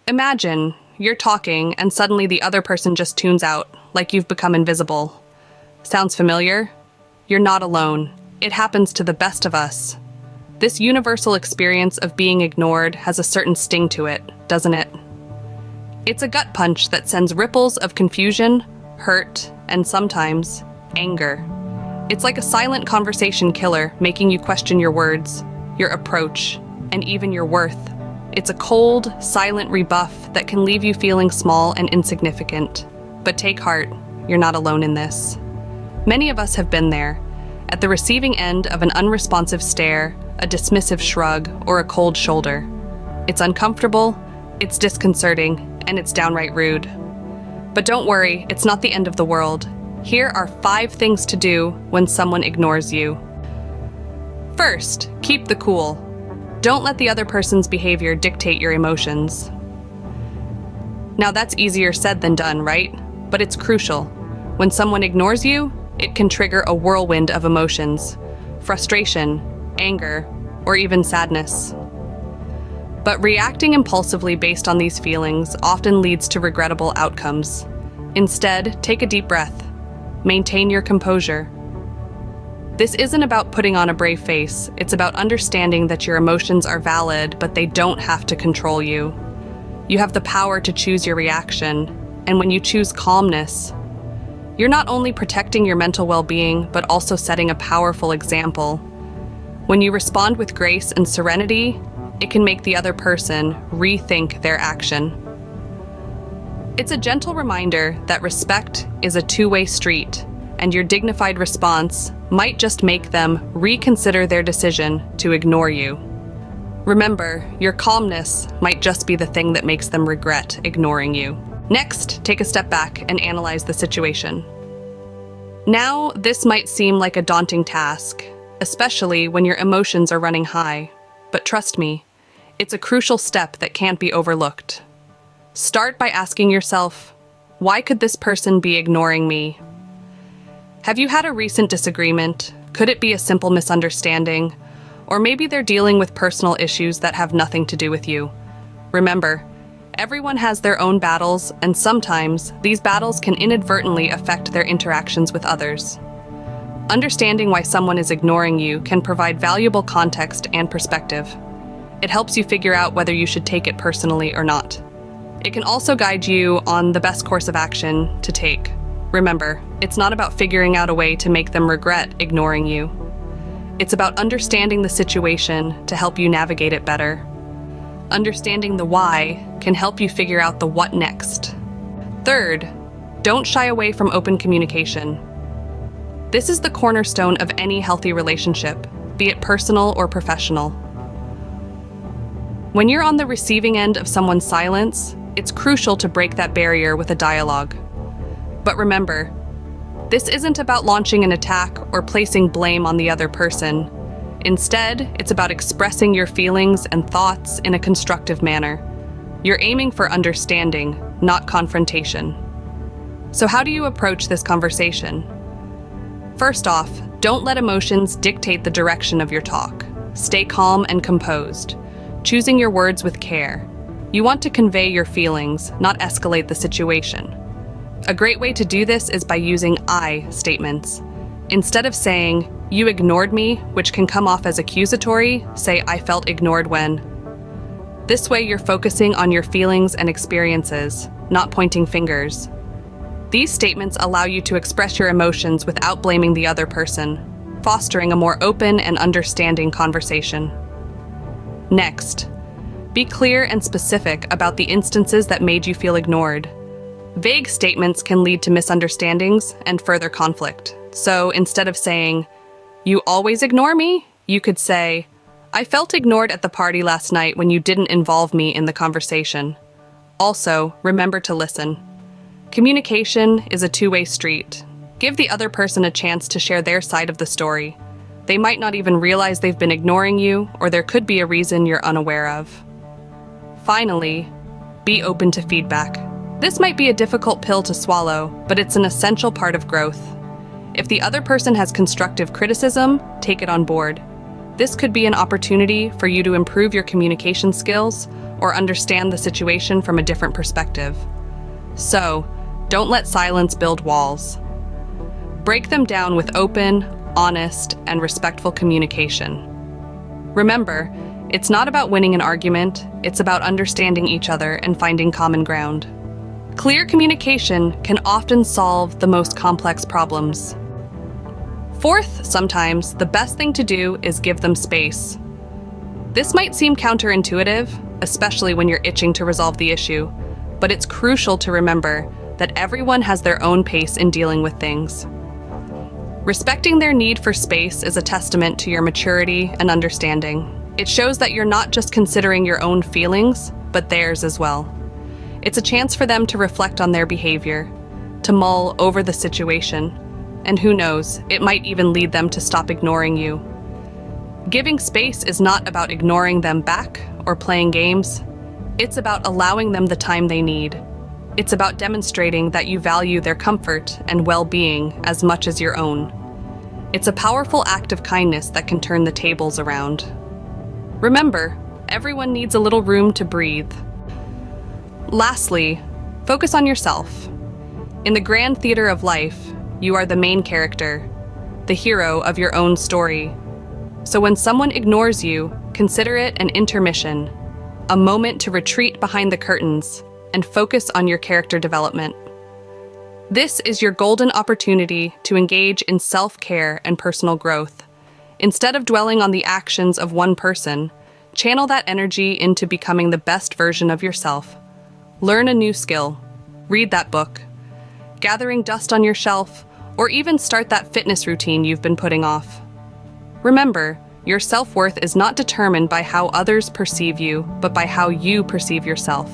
Imagine you're talking and suddenly the other person just tunes out, like you've become invisible. Sounds familiar? You're not alone. It happens to the best of us. This universal experience of being ignored has a certain sting to it, doesn't it? It's a gut punch that sends ripples of confusion, hurt, and sometimes anger. It's like a silent conversation killer, making you question your words, your approach, and even your worth. It's a cold, silent rebuff that can leave you feeling small and insignificant. But take heart, you're not alone in this. Many of us have been there, at the receiving end of an unresponsive stare, a dismissive shrug, or a cold shoulder. It's uncomfortable, it's disconcerting, and it's downright rude. But don't worry, it's not the end of the world. Here are 5 things to do when someone ignores you. First, keep the cool. Don't let the other person's behavior dictate your emotions. Now that's easier said than done, right? But it's crucial. When someone ignores you, it can trigger a whirlwind of emotions: frustration, anger, or even sadness. But reacting impulsively based on these feelings often leads to regrettable outcomes. Instead, take a deep breath. Maintain your composure. This isn't about putting on a brave face, it's about understanding that your emotions are valid, but they don't have to control you. You have the power to choose your reaction, and when you choose calmness, you're not only protecting your mental well-being, but also setting a powerful example. When you respond with grace and serenity, it can make the other person rethink their action. It's a gentle reminder that respect is a two-way street, and your dignified response might just make them reconsider their decision to ignore you. Remember, your calmness might just be the thing that makes them regret ignoring you. Next, take a step back and analyze the situation. Now, this might seem like a daunting task, especially when your emotions are running high. But trust me, it's a crucial step that can't be overlooked. Start by asking yourself, why could this person be ignoring me? Have you had a recent disagreement? Could it be a simple misunderstanding? Or maybe they're dealing with personal issues that have nothing to do with you. Remember, everyone has their own battles, and sometimes these battles can inadvertently affect their interactions with others. Understanding why someone is ignoring you can provide valuable context and perspective. It helps you figure out whether you should take it personally or not. It can also guide you on the best course of action to take. Remember, it's not about figuring out a way to make them regret ignoring you. It's about understanding the situation to help you navigate it better. Understanding the why can help you figure out the what next. Third, don't shy away from open communication. This is the cornerstone of any healthy relationship, be it personal or professional. When you're on the receiving end of someone's silence, it's crucial to break that barrier with a dialogue. But remember, this isn't about launching an attack or placing blame on the other person. Instead, it's about expressing your feelings and thoughts in a constructive manner. You're aiming for understanding, not confrontation. So how do you approach this conversation? First off, don't let emotions dictate the direction of your talk. Stay calm and composed, choosing your words with care. You want to convey your feelings, not escalate the situation. A great way to do this is by using I statements. Instead of saying, "You ignored me," which can come off as accusatory, say, "I felt ignored when." This way you're focusing on your feelings and experiences, not pointing fingers. These statements allow you to express your emotions without blaming the other person, fostering a more open and understanding conversation. Next, be clear and specific about the instances that made you feel ignored. Vague statements can lead to misunderstandings and further conflict. So instead of saying, "You always ignore me," you could say, "I felt ignored at the party last night when you didn't involve me in the conversation." Also, remember to listen. Communication is a two-way street. Give the other person a chance to share their side of the story. They might not even realize they've been ignoring you, or there could be a reason you're unaware of. Finally, be open to feedback. This might be a difficult pill to swallow, but it's an essential part of growth. If the other person has constructive criticism, take it on board. This could be an opportunity for you to improve your communication skills or understand the situation from a different perspective. So, don't let silence build walls. Break them down with open, honest, and respectful communication. Remember, it's not about winning an argument, it's about understanding each other and finding common ground. Clear communication can often solve the most complex problems. Fourth, sometimes, the best thing to do is give them space. This might seem counterintuitive, especially when you're itching to resolve the issue, but it's crucial to remember that everyone has their own pace in dealing with things. Respecting their need for space is a testament to your maturity and understanding. It shows that you're not just considering your own feelings, but theirs as well. It's a chance for them to reflect on their behavior, to mull over the situation, and who knows, it might even lead them to stop ignoring you. Giving space is not about ignoring them back or playing games. It's about allowing them the time they need. It's about demonstrating that you value their comfort and well-being as much as your own. It's a powerful act of kindness that can turn the tables around. Remember, everyone needs a little room to breathe. Lastly, focus on yourself. In the grand theater of life, you are the main character, the hero of your own story. So when someone ignores you, consider it an intermission, a moment to retreat behind the curtains and focus on your character development. This is your golden opportunity to engage in self-care and personal growth. Instead of dwelling on the actions of one person, channel that energy into becoming the best version of yourself. Learn a new skill, read that book, gathering dust on your shelf, or even start that fitness routine you've been putting off. Remember, your self-worth is not determined by how others perceive you, but by how you perceive yourself.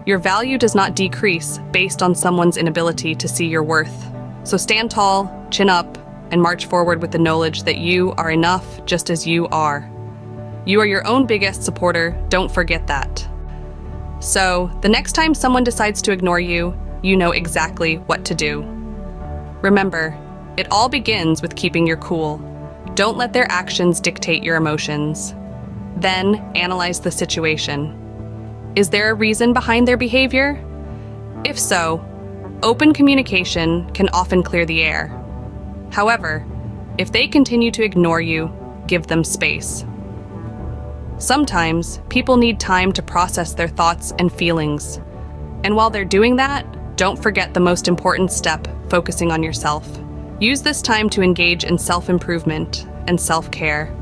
Your value does not decrease based on someone's inability to see your worth. So stand tall, chin up, and march forward with the knowledge that you are enough just as you are. You are your own biggest supporter, don't forget that. So, the next time someone decides to ignore you, you know exactly what to do. Remember, it all begins with keeping your cool. Don't let their actions dictate your emotions. Then, analyze the situation. Is there a reason behind their behavior? If so, open communication can often clear the air. However, if they continue to ignore you, give them space. Sometimes, people need time to process their thoughts and feelings. And while they're doing that, don't forget the most important step, focusing on yourself. Use this time to engage in self-improvement and self-care.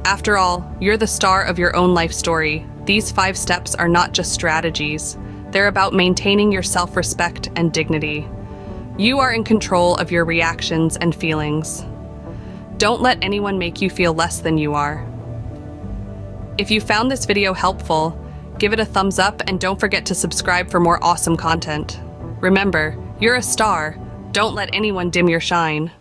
After all, you're the star of your own life story. These 5 steps are not just strategies. They're about maintaining your self-respect and dignity. You are in control of your reactions and feelings. Don't let anyone make you feel less than you are. If you found this video helpful, give it a thumbs up and don't forget to subscribe for more awesome content. Remember, you're a star. Don't let anyone dim your shine.